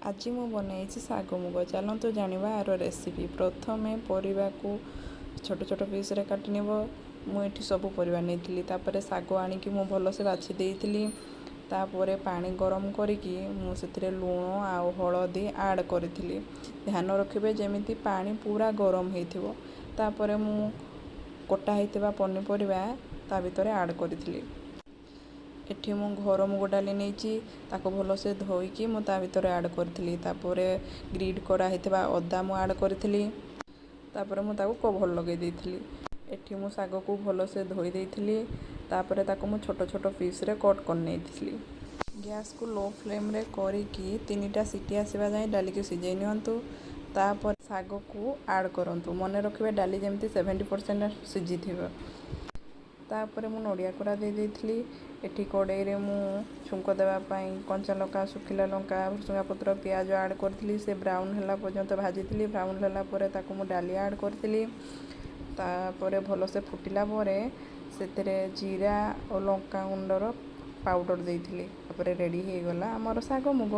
आज मु बनई साग मुग चलतु जाना आर रेसिपी। प्रथमे परिवा को छोट छोट पीस रे काटी नेब। मुझे सब परिवा नहीं तापर साग आनिकी मु भलसे बाछि देइथिली। तापर पानी गरम करिकी मुझे लुण आ हलदी आड करी। ध्यान रखिए जमी पानी पूरा गरम हो तापर मु कटा होता पनीपरिया ता भीतर आड करी। एठी मु घर मुग डाली नहीं ताको भलसे धोईकी मु ता भीतर आड करी। तापर ग्रीड करा होता अदा मु आड करी। तापर मु ताको कभर लगे देइथिली। एठी मु साग को भलसे धोई देइथिली। तापर ताको मु छोट छोट पीस रे कट कर नेइथिली। गैस को लो फ्लेम रे करिकी 3टा सीटी आसीबा जाय डाली के सिझाई नियंतु। तापर साग को आड करंतु। मन रखिबे डाली जेमती 70% सिझी थिबो। तापर मु नड़िया कोरा दे देइथिली। एठी कड़ाई रे मु छुंक देवा पई कंचा लंका सुखिला लंका भुसुंगा पत्र प्याज आड करथिली। से ब्राउन होला पर्यंत भाजीथिली। ब्राउन होला परे ताको मु डाली आड करथिली। तापर भलसे फुटिला परे सेतेरे जीरा और लंका गुंडर पाउडर देइथिली। तापर रेडी हे गला हमर साग मुग।